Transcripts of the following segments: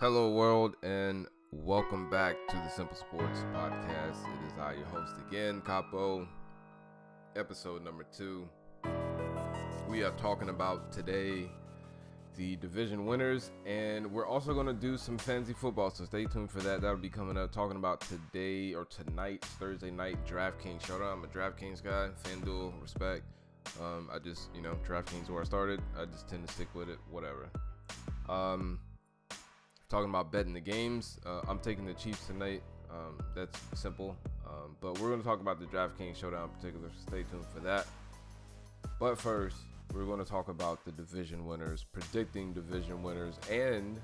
Hello, world, and welcome back to the Simple Sports Podcast. It is I, your host again, Capo, episode number 2. We are talking about today the division winners, and we're also going to do some fantasy football, so stay tuned for that. That'll be coming up. Talking about today or tonight, Thursday night, Draftkings showdown. I'm a Draftkings guy, FanDuel, respect. Draftkings where I started. I just tend to stick with it, whatever. Talking about betting the games. I'm taking the Chiefs tonight. That's simple. But we're going to talk about the DraftKings showdown in particular. So stay tuned for that. But first, we're going to talk about the division winners, predicting division winners, and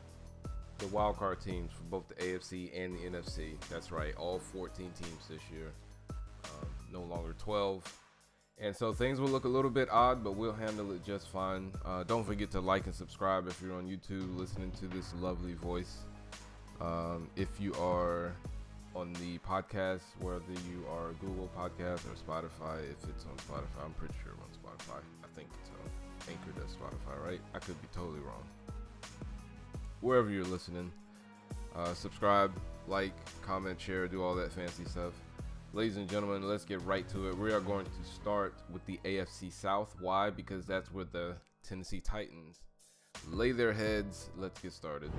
the wildcard teams for both the AFC and the NFC. That's right, all 14 teams this year. No longer 12. And so things will look a little bit odd, but we'll handle it just fine. Don't forget to like and subscribe if you're on YouTube listening to this lovely voice. If you are on the podcast, whether you are Google Podcast or Spotify, if it's on Spotify, I'm pretty sure it's on Spotify. I think it's on Anchor, does Spotify, right? I could be totally wrong. Wherever you're listening, subscribe, like, comment, share, do all that fancy stuff. Ladies and gentlemen, let's get right to it. We are going to start with the AFC South. Why? Because that's where the Tennessee Titans lay their heads. Let's get started.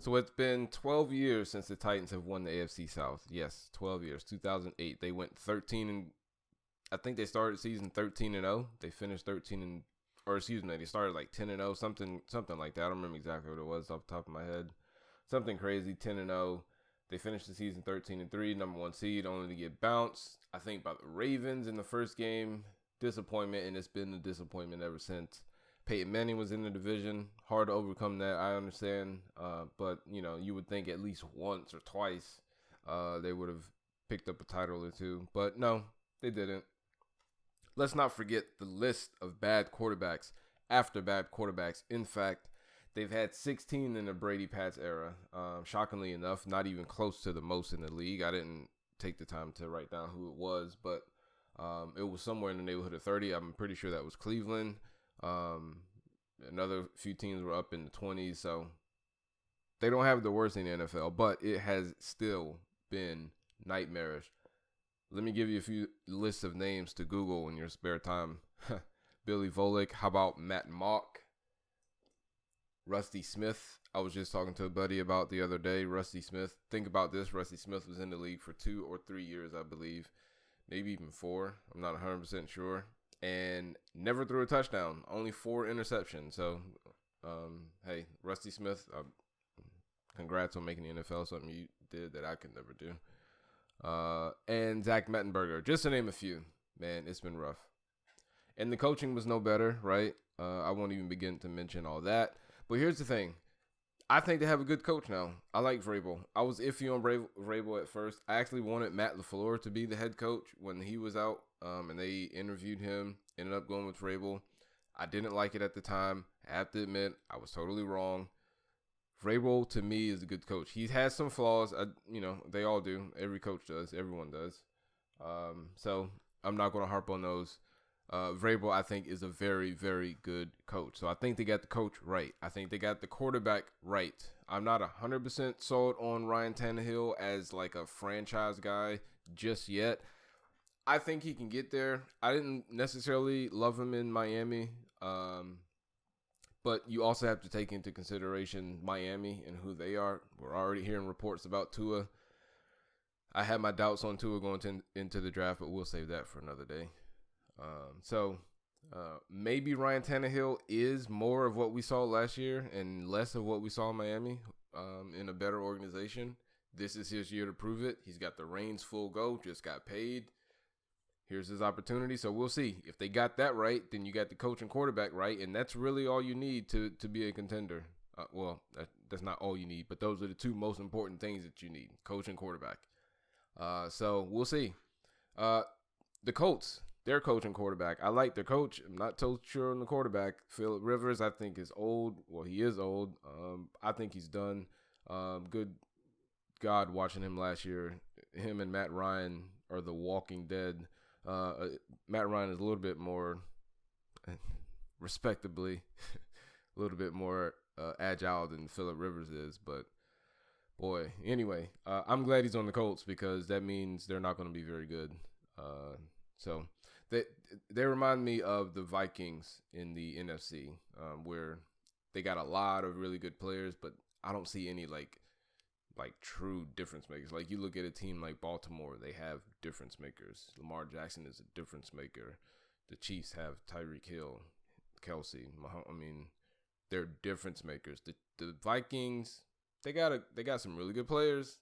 So it's been 12 years since the Titans have won the AFC South. Yes, 12 years. 2008. They went 13 and I think they started season 13-0. They finished they started like 10-0, something like that. I don't remember exactly what it was off the top of my head. Something crazy, 10-0. They finished the season 13-3, number 1 seed, only to get bounced, I think, by the Ravens in the first game. Disappointment, and it's been a disappointment ever since. Peyton Manning was in the division. Hard to overcome that, I understand. But, you would think at least once or twice they would have picked up a title or two. But no, they didn't. Let's not forget the list of bad quarterbacks after bad quarterbacks. In fact, they've had 16 in the Brady-Pats era. Shockingly enough, not even close to the most in the league. I didn't take the time to write down who it was, but it was somewhere in the neighborhood of 30. I'm pretty sure that was Cleveland. Another few teams were up in the 20s, so they don't have the worst in the NFL, but it has still been nightmarish. Let me give you a few lists of names to Google in your spare time. Billy Volek. How about Matt Mock? Rusty Smith, I was just talking to a buddy about the other day. Rusty Smith, think about this. Rusty Smith was in the league for 2 or 3 years, I believe. Maybe even 4. I'm not 100% sure. And never threw a touchdown. Only 4 interceptions. So, hey, Rusty Smith, congrats on making the NFL. Something you did that I could never do. And Zach Mettenberger, just to name a few. Man, it's been rough. And the coaching was no better, right? I won't even begin to mention all that. But here's the thing. I think they have a good coach now. I like Vrabel. I was iffy on Vrabel at first. I actually wanted Matt LaFleur to be the head coach when he was out, and they interviewed him. Ended up going with Vrabel. I didn't like it at the time. I have to admit, I was totally wrong. Vrabel, to me, is a good coach. He has some flaws. They all do. Every coach does. Everyone does. So I'm not going to harp on those. Vrabel, I think, is a very, very good coach. So I think they got the coach right. I think they got the quarterback right. I'm not 100% sold on Ryan Tannehill as like a franchise guy just yet. I think he can get there. I didn't necessarily love him in Miami. But you also have to take into consideration Miami and who they are. We're already hearing reports about Tua. I had my doubts on Tua going into the draft, but we'll save that for another day. Maybe Ryan Tannehill is more of what we saw last year and less of what we saw in Miami in a better organization. This is his year to prove it. He's got the reins full go, just got paid. Here's his opportunity. So we'll see. If they got that right, then you got the coach and quarterback right, and that's really all you need to be a contender. That's not all you need, but those are the 2 most important things that you need, coach and quarterback. So we'll see. The Colts. Their coach and quarterback. I like their coach. I'm not totally sure on the quarterback. Phillip Rivers, I think, is old. Well, he is old. I think he's done. Good God, watching him last year. Him and Matt Ryan are the walking dead. Matt Ryan is a little bit more respectably a little bit more agile than Phillip Rivers is. But boy, anyway, I'm glad he's on the Colts because that means they're not going to be very good. So they remind me of the Vikings in the NFC, where they got a lot of really good players, but I don't see any like true difference makers. Like you look at a team like Baltimore, they have difference makers. Lamar Jackson is a difference maker. The Chiefs have Tyreek Hill, Kelsey. I mean, they're difference makers. The Vikings, they got some really good players.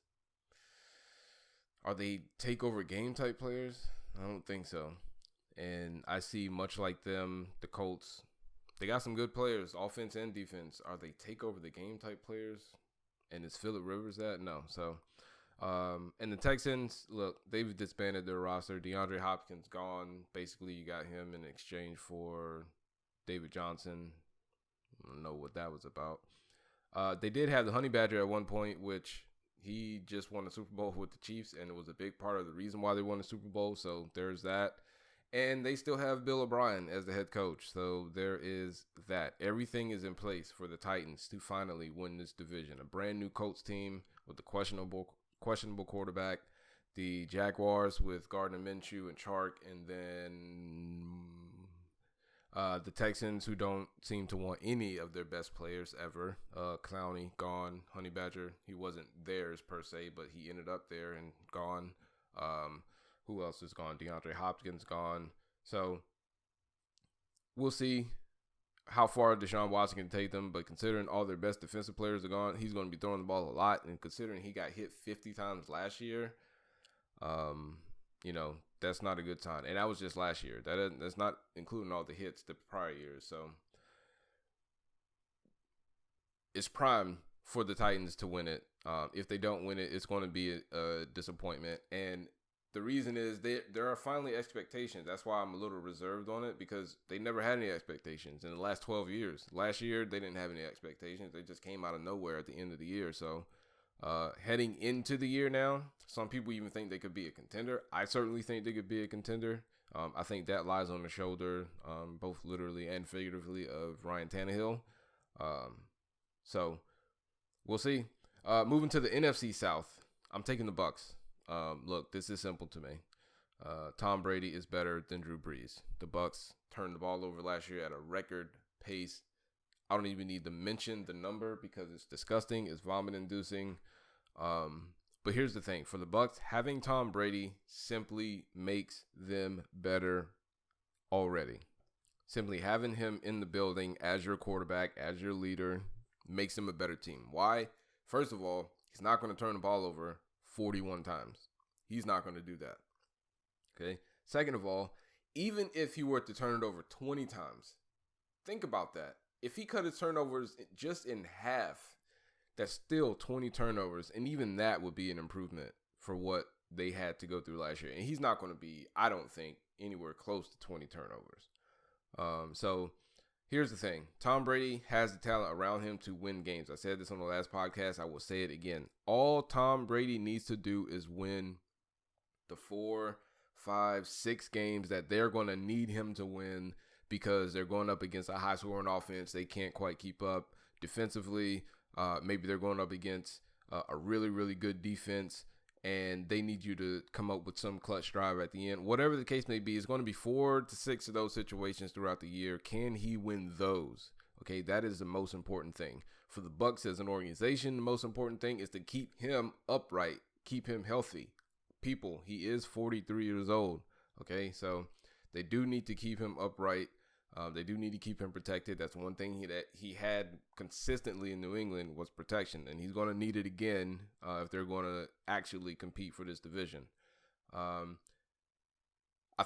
Are they takeover game type players? I don't think so. And I see much like them, the Colts, they got some good players, offense and defense. Are they take over the game type players? And is Phillip Rivers that? No. So, and the Texans, look, they've disbanded their roster. DeAndre Hopkins gone. Basically, you got him in exchange for David Johnson. I don't know what that was about. They did have the Honey Badger at one point, which he just won the Super Bowl with the Chiefs, and it was a big part of the reason why they won the Super Bowl. So there's that. And they still have Bill O'Brien as the head coach. So there is that. Everything is in place for the Titans to finally win this division. A brand new Colts team with a questionable quarterback. The Jaguars with Gardner Minshew and Chark. And then the Texans, who don't seem to want any of their best players ever. Clowney, gone. Honey Badger, he wasn't theirs per se, but he ended up there and gone. Who else is gone? DeAndre Hopkins gone. So we'll see how far Deshaun Watson can take them. But considering all their best defensive players are gone, he's going to be throwing the ball a lot. And considering he got hit 50 times last year, that's not a good sign. And that was just last year. That's not including all the hits the prior years. So it's prime for the Titans to win it. If they don't win it, it's going to be a disappointment. And the reason is there are finally expectations. That's why I'm a little reserved on it, because they never had any expectations in the last 12 years. Last year, they didn't have any expectations. They just came out of nowhere at the end of the year. So heading into the year now, some people even think they could be a contender. I certainly think they could be a contender. I think that lies on the shoulder, both literally and figuratively, of Ryan Tannehill. So we'll see. Moving to the NFC South, I'm taking the Bucs. Look, this is simple to me. Tom Brady is better than Drew Brees. The Bucs turned the ball over last year at a record pace. I don't even need to mention the number because it's disgusting. It's vomit-inducing. But here's the thing. For the Bucs, having Tom Brady simply makes them better already. Simply having him in the building as your quarterback, as your leader, makes him a better team. Why? First of all, he's not going to turn the ball over 41 times. He's not going to do that. Okay. Second of all, even if he were to turn it over 20 times, think about that. If he cut his turnovers just in half, that's still 20 turnovers. And even that would be an improvement for what they had to go through last year. And he's not going to be, I don't think, anywhere close to 20 turnovers. So here's the thing. Tom Brady has the talent around him to win games. I said this on the last podcast. I will say it again. All Tom Brady needs to do is win the 4, 5, 6 games that they're going to need him to win, because they're going up against a high-scoring offense. They can't quite keep up defensively. Maybe they're going up against a really, really good defense, and they need you to come up with some clutch drive at the end. Whatever the case may be, it's going to be 4 to 6 of those situations throughout the year. Can he win those? Okay, that is the most important thing. For the Bucs as an organization, the most important thing is to keep him upright, keep him healthy. People, he is 43 years old. Okay, so they do need to keep him upright. They do need to keep him protected. That's one thing that he had consistently in New England was protection, and he's going to need it again if they're going to actually compete for this division. I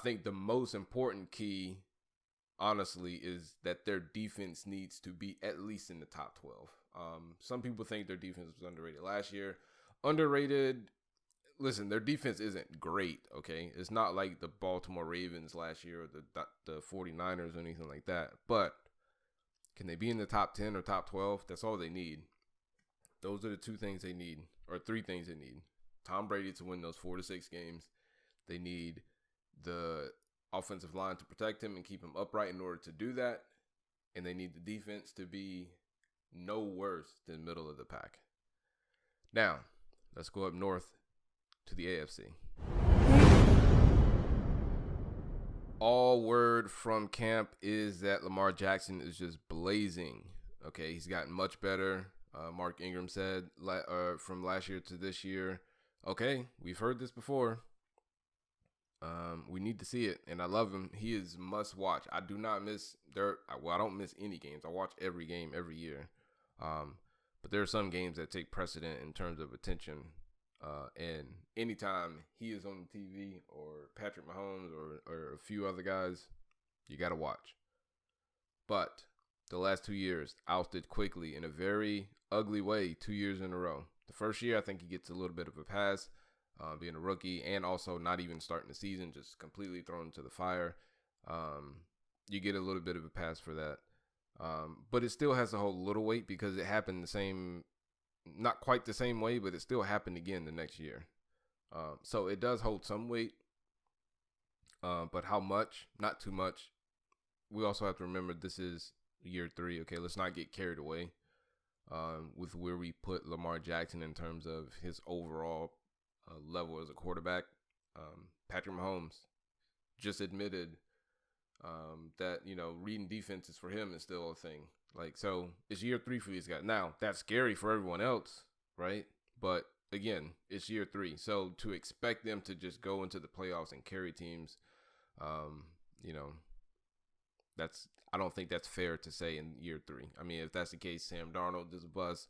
think the most important key, honestly, is that their defense needs to be at least in the top 12. Some people think their defense was underrated last year. Underrated. Listen, their defense isn't great, okay? It's not like the Baltimore Ravens last year or the 49ers or anything like that. But can they be in the top 10 or top 12? That's all they need. Those are the 2 things they need, or 3 things they need. Tom Brady to win those 4 to 6 games. They need the offensive line to protect him and keep him upright in order to do that. and they need the defense to be no worse than middle of the pack. Now, let's go up north to the AFC. All word from camp is that Lamar Jackson is just blazing. Okay, he's gotten much better. Mark Ingram said from last year to this year. Okay, we've heard this before. We need to see it, and I love him. He is must watch. I do not miss I don't miss any games. I watch every game every year. But there are some games that take precedent in terms of attention. And anytime he is on the TV or Patrick Mahomes or a few other guys, you got to watch. But the last 2 years, ousted quickly in a very ugly way 2 years in a row. The first year, I think he gets a little bit of a pass, being a rookie, and also not even starting the season, just completely thrown into the fire. You get a little bit of a pass for that. But it still has to hold a little weight because it happened not quite the same way, but it still happened again the next year. So it does hold some weight. But how much? Not too much. We also have to remember this is year 3. Okay, let's not get carried away with where we put Lamar Jackson in terms of his overall level as a quarterback. Patrick Mahomes just admitted that, reading defenses for him is still a thing. So it's year 3 for these guys. Now, that's scary for everyone else, right? But again, it's year 3. So to expect them to just go into the playoffs and carry teams, I don't think that's fair to say in year 3. I mean, if that's the case, Sam Darnold is a bust.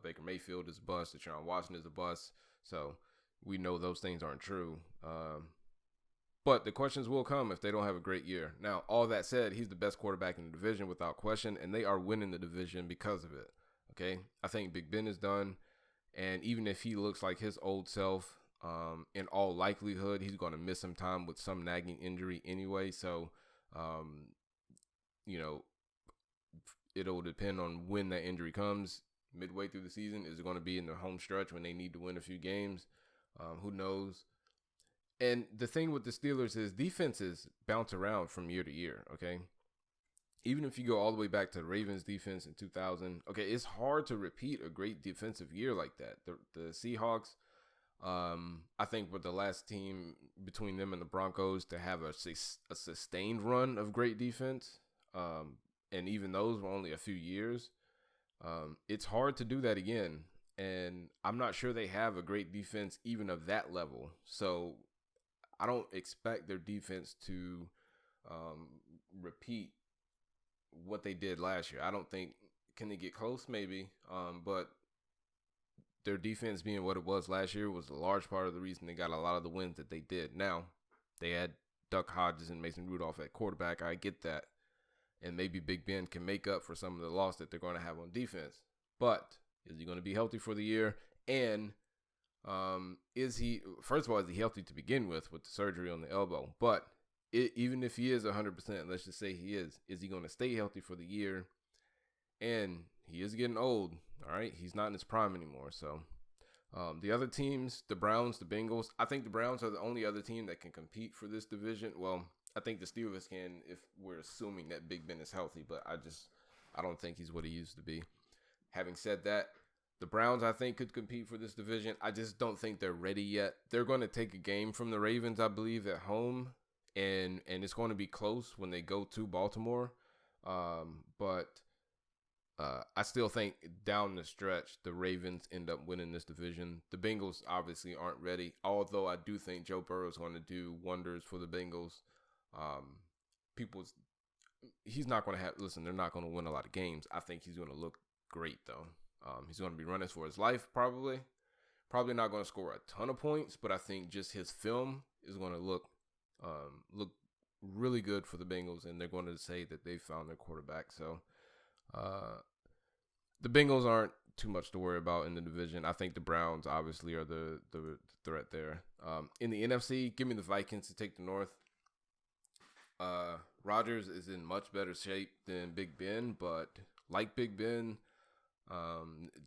Baker Mayfield is a bust. Deshaun Watson is a bust. So we know those things aren't true. But the questions will come if they don't have a great year. Now, all that said, he's the best quarterback in the division without question, and they are winning the division because of it. Okay? I think Big Ben is done, and even if he looks like his old self, in all likelihood, he's going to miss some time with some nagging injury anyway. So, it'll depend on when that injury comes. Midway through the season, is it going to be in the home stretch when they need to win a few games? Who knows? And the thing with the Steelers is defenses bounce around from year to year, okay? Even if you go all the way back to the Ravens defense in 2000, okay, it's hard to repeat a great defensive year like that. The Seahawks, I think, were the last team between them and the Broncos to have a sustained run of great defense. And even those were only a few years. It's hard to do that again. And I'm not sure they have a great defense even of that level. So I don't expect their defense to repeat what they did last year. I don't think, can they get close? Maybe. But their defense being what it was last year was a large part of the reason they got a lot of the wins that they did. Now, they had Duck Hodges and Mason Rudolph at quarterback. I get that. And maybe Big Ben can make up for some of the loss that they're going to have on defense. But is he going to be healthy for the year? And is he healthy to begin with the surgery on the elbow? But even if he is 100%, let's just say he is he going to stay healthy for the year? And he is getting old, all right? He's not in his prime anymore. So the other teams, the Browns, the Bengals, I think the Browns are the only other team that can compete for this division. Well, I think the Steelers can if we're assuming that Big Ben is healthy, but I don't think he's what he used to be. Having said that, the Browns, I think, could compete for this division. I just don't think they're ready yet. They're going to take a game from the Ravens, I believe, at home, and it's going to be close when they go to Baltimore. But I still think down the stretch, the Ravens end up winning this division. The Bengals obviously aren't ready, although I do think Joe Burrow is going to do wonders for the Bengals. He's not going to they're not going to win a lot of games. I think he's going to look great, though. He's going to be running for his life, probably. Probably not going to score a ton of points, but I think just his film is going to look really good for the Bengals, and they're going to say that they found their quarterback. So the Bengals aren't too much to worry about in the division. I think the Browns obviously are the threat there. In the NFC, give me the Vikings to take the North. Rodgers is in much better shape than Big Ben, but like Big Ben,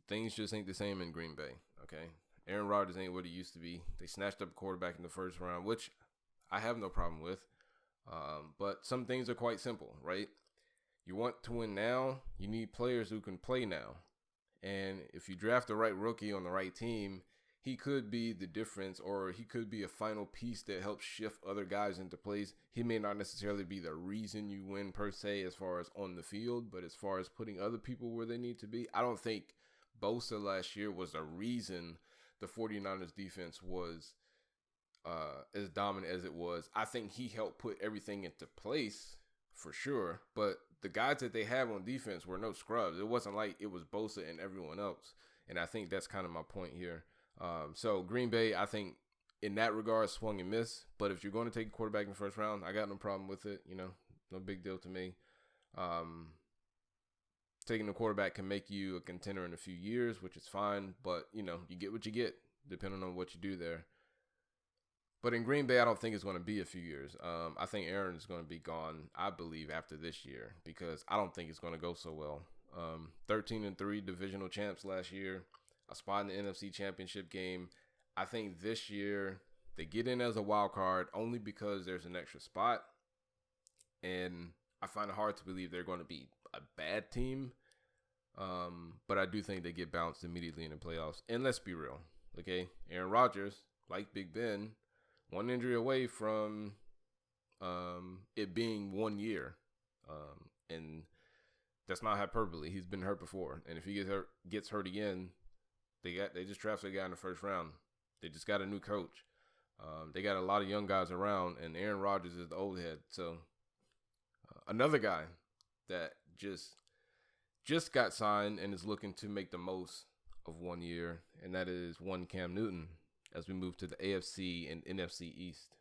things just ain't the same in Green Bay, okay? Aaron Rodgers ain't what he used to be. They snatched up a quarterback in the first round, which I have no problem with. But some things are quite simple, right? You want to win now, you need players who can play now. And if you draft the right rookie on the right team, he could be the difference, or he could be a final piece that helps shift other guys into place. He may not necessarily be the reason you win per se as far as on the field, but as far as putting other people where they need to be. I don't think Bosa last year was the reason the 49ers defense was as dominant as it was. I think he helped put everything into place for sure, but the guys that they have on defense were no scrubs. It wasn't like it was Bosa and everyone else, and I think that's kind of my point here. So Green Bay, I think in that regard, swung and missed. But if you're going to take a quarterback in the first round, I got no problem with it. No big deal to me. Taking a quarterback can make you a contender in a few years, which is fine. But, you get what you get depending on what you do there. But in Green Bay, I don't think it's going to be a few years. I think Aaron is going to be gone, I believe, after this year, because I don't think it's going to go so well. 13-3 divisional champs last year. A spot in the NFC Championship game. I think this year they get in as a wild card only because there's an extra spot. And I find it hard to believe they're going to be a bad team. But I do think they get bounced immediately in the playoffs. And let's be real, okay? Aaron Rodgers, like Big Ben, one injury away from it being 1 year. And that's not hyperbole. He's been hurt before. And if he gets hurt again, they just drafted a guy in the first round. They just got a new coach. They got a lot of young guys around, and Aaron Rodgers is the old head. So another guy that just got signed and is looking to make the most of 1 year, and that is one Cam Newton as we move to the AFC and NFC East.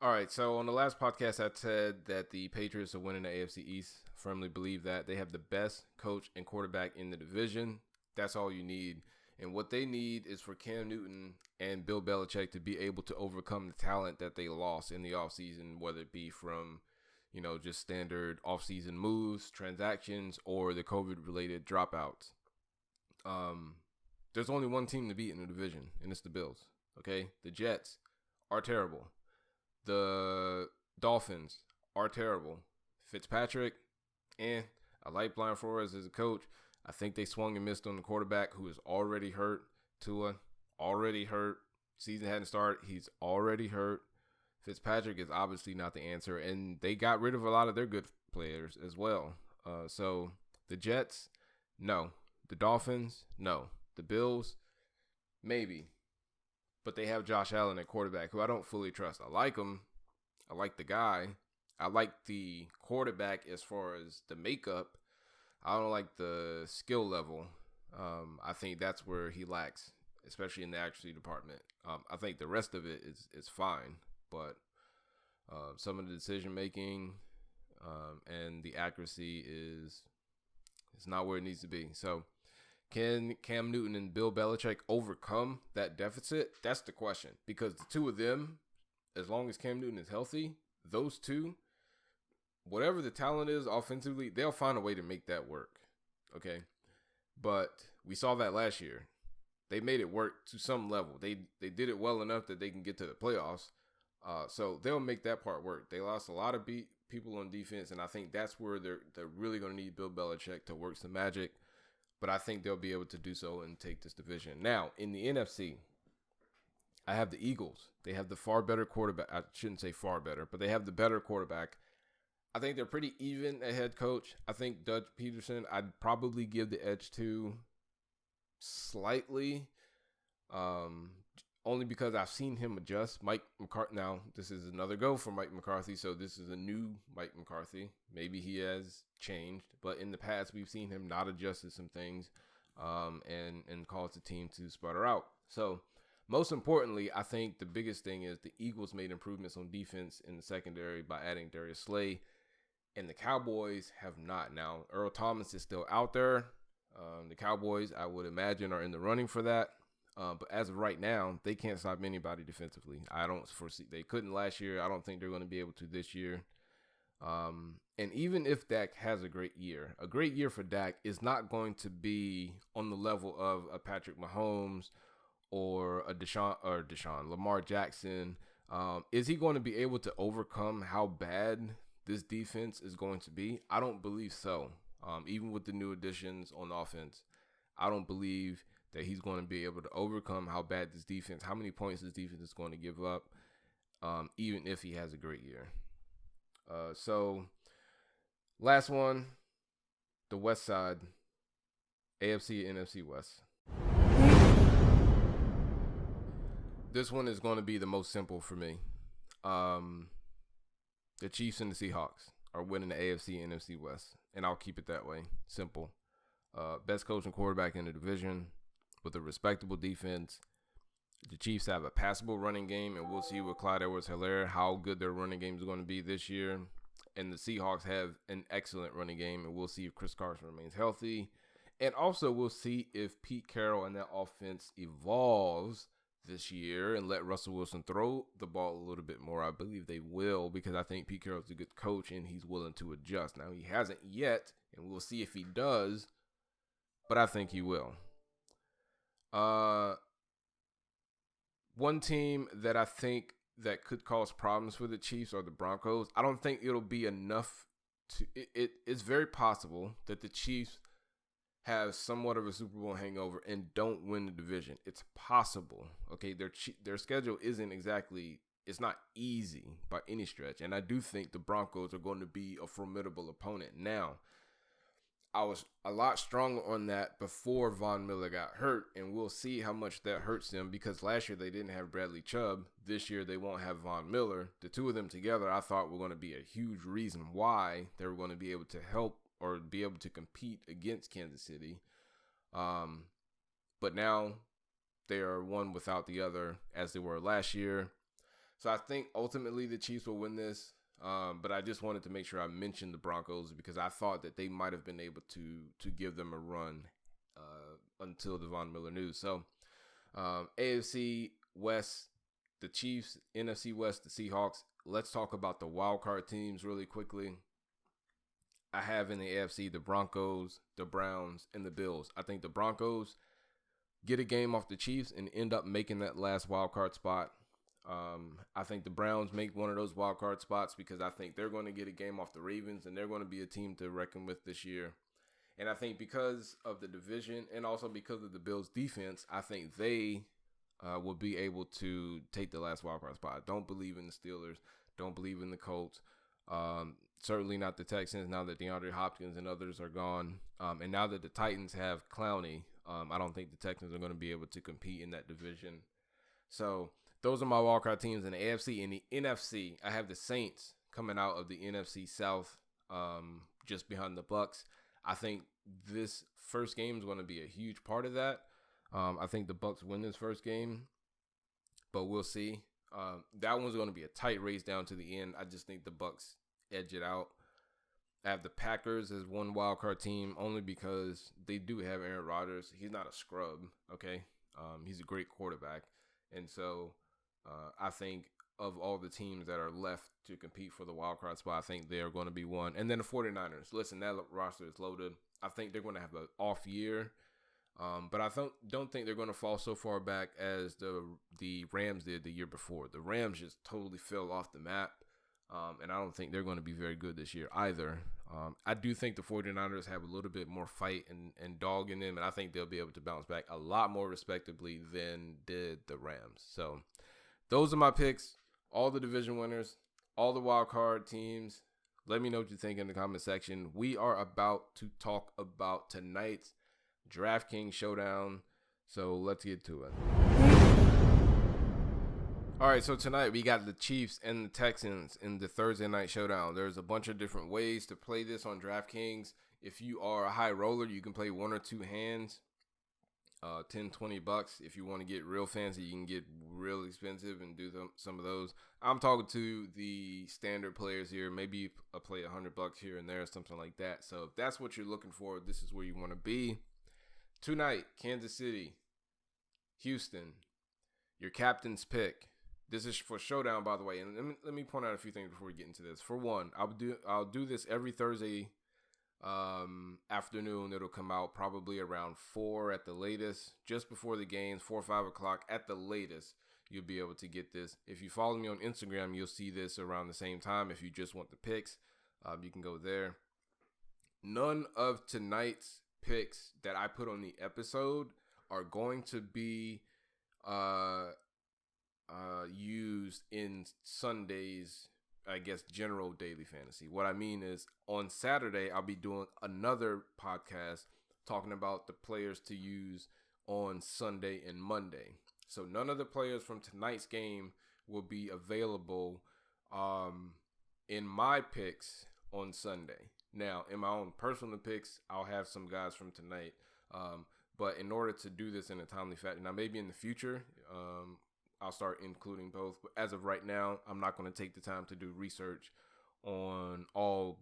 All right, so on the last podcast, I said that the Patriots are winning the AFC East. I firmly believe that. They have the best coach and quarterback in the division. That's all you need. And what they need is for Cam Newton and Bill Belichick to be able to overcome the talent that they lost in the offseason, whether it be from, just standard offseason moves, transactions, or the COVID-related dropouts. There's only one team to beat in the division, and it's the Bills, okay? The Jets are terrible. The Dolphins are terrible. Fitzpatrick, I like Brian Flores as a coach. I think they swung and missed on the quarterback who is already hurt. Tua, already hurt. Season hadn't started. He's already hurt. Fitzpatrick is obviously not the answer. And they got rid of a lot of their good players as well. So the Jets, no. The Dolphins, no. The Bills, maybe. But they have Josh Allen at quarterback, who I don't fully trust. I like him. I like the guy. I like the quarterback as far as the makeup. I don't like the skill level. I think that's where he lacks, especially in the accuracy department. I think the rest of it is fine, but some of the decision making and the accuracy is not where it needs to be. So can Cam Newton and Bill Belichick overcome that deficit? That's the question, because the two of them, as long as Cam Newton is healthy, those two, whatever the talent is offensively, they'll find a way to make that work, okay? But we saw that last year. They made it work to some level. They did it well enough that they can get to the playoffs. So they'll make that part work. They lost a lot of people on defense, and I think that's where they're really going to need Bill Belichick to work some magic. But I think they'll be able to do so and take this division. Now, in the NFC, I have the Eagles. They have the far better quarterback. I shouldn't say far better, but they have the better quarterback. I think they're pretty even at head coach. I think Doug Peterson, I'd probably give the edge to slightly, only because I've seen him adjust. Mike McCarthy, now this is another go for Mike McCarthy, so this is a new Mike McCarthy. Maybe he has changed, but in the past we've seen him not adjust to some things and cause the team to sputter out. So most importantly, I think the biggest thing is the Eagles made improvements on defense in the secondary by adding Darius Slay, and the Cowboys have not. Now, Earl Thomas is still out there. The Cowboys, I would imagine, are in the running for that. But as of right now, they can't stop anybody defensively. I don't foresee. They couldn't last year. I don't think they're going to be able to this year. And even if Dak has a great year for Dak is not going to be on the level of a Patrick Mahomes or a Lamar Jackson, Is he going to be able to overcome how bad this defense is going to be? I don't believe so. Even with the new additions on offense, I don't believe that he's going to be able to overcome how bad this defense, how many points this defense is going to give up, even if he has a great year. So, last one, the West side, AFC, NFC West. This one is going to be the most simple for me. The Chiefs and the Seahawks are winning the AFC and NFC West, and I'll keep it that way. Simple. Best coach and quarterback in the division with a respectable defense. The Chiefs have a passable running game, and we'll see with Clyde Edwards-Helaire how good their running game is going to be this year. And the Seahawks have an excellent running game, and we'll see if Chris Carson remains healthy. And also we'll see if Pete Carroll and that offense evolves this year and let Russell Wilson throw the ball a little bit more. I believe they will, because I think Pete Carroll's a good coach and he's willing to adjust. Now, he hasn't yet, and we'll see if he does, but I think he will. One team that I think that could cause problems for the Chiefs are the Broncos. I don't think it'll be enough to it's very possible that the Chiefs have somewhat of a Super Bowl hangover and don't win the division. It's possible. Okay, their schedule isn't exactly, it's not easy by any stretch. And I do think the Broncos are going to be a formidable opponent. Now, I was a lot stronger on that before Von Miller got hurt, and we'll see how much that hurts them, because last year they didn't have Bradley Chubb. This year they won't have Von Miller. The two of them together I thought were going to be a huge reason why they were going to be able to help or be able to compete against Kansas City. But now they are one without the other, as they were last year. So I think ultimately the Chiefs will win this. But I just wanted to make sure I mentioned the Broncos, because I thought that they might have been able to give them a run until the Von Miller news. So AFC West, the Chiefs, NFC West, the Seahawks. Let's talk about the wild card teams really quickly. I have in the AFC the Broncos, the Browns, and the Bills. I think the Broncos get a game off the Chiefs and end up making that last wild card spot. I think the Browns make one of those wild card spots, because I think they're going to get a game off the Ravens, and they're going to be a team to reckon with this year. And I think because of the division and also because of the Bills' defense, I think they will be able to take the last wild card spot. I don't believe in the Steelers. Don't believe in the Colts. Certainly not the Texans now that DeAndre Hopkins and others are gone. And now that the Titans have Clowney, I don't think the Texans are going to be able to compete in that division. So those are my wildcard teams in the AFC. In the NFC, I have the Saints coming out of the NFC South, just behind the Bucs. I think this first game is going to be a huge part of that. I think the Bucs win this first game, but we'll see. That one's going to be a tight race down to the end. I just think the Bucs edge it out. I have the Packers as one wild card team, only because they do have Aaron Rodgers. He's not a scrub, okay? He's a great quarterback. And so I think of all the teams that are left to compete for the wild card spot, I think they're going to be one. And then the 49ers. Listen, that roster is loaded. I think they're going to have an off year. But I don't think they're going to fall so far back as the Rams did the year before. The Rams just totally fell off the map. And I don't think they're going to be very good this year either. I do think the 49ers have a little bit more fight and dog in them, and I think they'll be able to bounce back a lot more respectably than did the Rams. So those are my picks, all the division winners, all the wild card teams. Let me know what you think in the comment section. We are about to talk about tonight's Draftkings showdown, so let's get to it. All right, so tonight we got the Chiefs and the Texans in the Thursday night showdown. There's a bunch of different ways to play this on Draftkings. If you are a high roller, you can play one or two hands, $10, $20. If you want to get real fancy, you can get real expensive and do some of those. I'm talking to the standard players here. Maybe play $100 here and there, something like that. So if that's what you're looking for, this is where you want to be. Tonight, Kansas City, Houston, your captain's pick. This is for showdown, by the way, and let me point out a few things before we get into this. For one, I'll do this every Thursday afternoon. It'll come out probably around 4 at the latest, just before the games, 4 or 5 o'clock at the latest. you'll be able to get this. If you follow me on Instagram, you'll see this around the same time. If you just want the picks, you can go there. None of tonight's picks that I put on the episode are going to be used in Sunday's, I guess, general daily fantasy. What I mean is on Saturday, I'll be doing another podcast talking about the players to use on Sunday and Monday. So none of the players from tonight's game will be available in my picks on Sunday. Now, in my own personal picks, I'll have some guys from tonight. But in order to do this in a timely fashion, now maybe in the future, I'll start including both. But as of right now, I'm not going to take the time to do research on all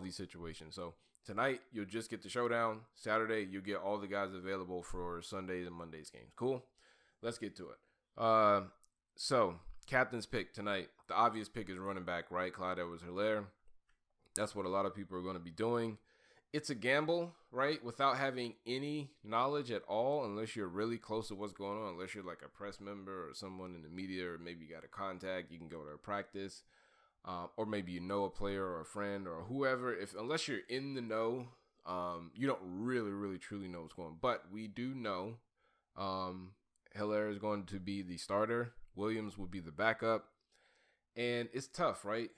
these situations. So tonight, you'll just get the showdown. Saturday, you'll get all the guys available for Sundays and Mondays games. Cool? Let's get to it. So, captain's pick tonight. The obvious pick is running back, right? Clyde Edwards-Helaire. That's what a lot of people are going to be doing. It's a gamble, right? Without having any knowledge at all, unless you're really close to what's going on, unless you're like a press member or someone in the media, or maybe you got a contact, you can go to a practice, or maybe you know a player or a friend or whoever. Unless you're in the know, you don't really truly know what's going on. But we do know Helaire is going to be the starter. Williams will be the backup. And it's tough, right?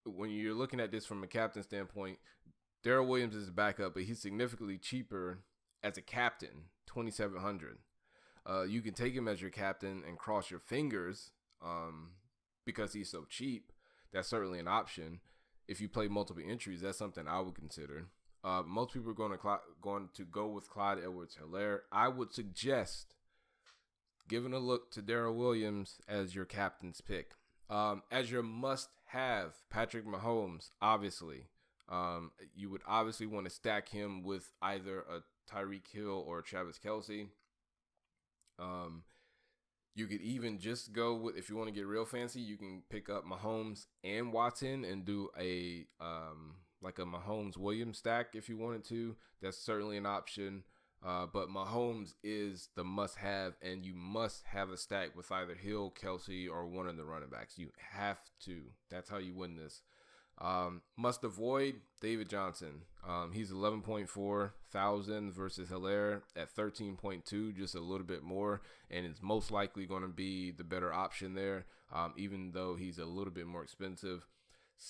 When you're looking at this from a captain standpoint, Darrell Williams is a backup, but he's significantly cheaper as a captain, $2,700. You can take him as your captain and cross your fingers because he's so cheap. That's certainly an option. If you play multiple entries, that's something I would consider. Most people are going to go with Clyde Edwards-Helaire. I would suggest giving a look to Darrell Williams as your captain's pick. As your must-have, Patrick Mahomes, obviously. You would obviously want to stack him with either a Tyreek Hill or a Travis Kelce. You could even just go with, if you want to get real fancy, you can pick up Mahomes and Watson and do a like a Mahomes-Williams stack if you wanted to. That's certainly an option. But Mahomes is the must-have, and you must have a stack with either Hill, Kelce, or one of the running backs. You have to. That's how you win this. Must avoid David Johnson. He's 11.4 thousand versus Helaire at 13.2, just a little bit more, and it's most likely going to be the better option there, even though he's a little bit more expensive.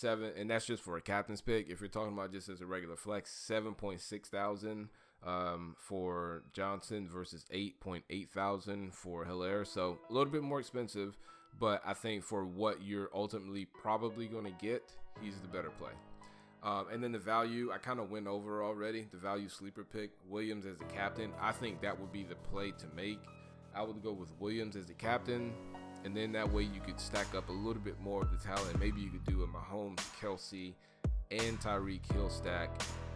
And that's just for a captain's pick. If you're talking about just as a regular flex, 7.6 thousand for Johnson versus 8.8 thousand for Helaire. So a little bit more expensive, but I think for what you're ultimately probably going to get, he's the better play. And then the value, I kind of went over already. The value sleeper pick, Williams as the captain. I think that would be the play to make. I would go with Williams as the captain, and then that way you could stack up a little bit more of the talent. Maybe you could do a Mahomes, Kelce, and Tyreek Hill stack,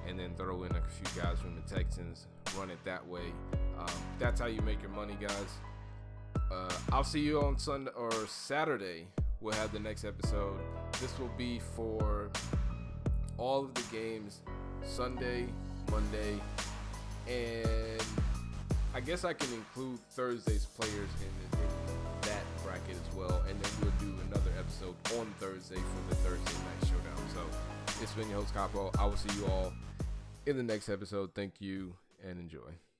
and then throw in a few guys from the Texans, run it that way. That's how you make your money, guys. I'll see you on Sunday or Saturday. We'll have the next episode. This will be for all of the games, Sunday, Monday, and I guess I can include Thursday's players in that bracket as well. And then we'll do another episode on Thursday for the Thursday night showdown. So it's been your host, Capo. I will see you all in the next episode. Thank you and enjoy.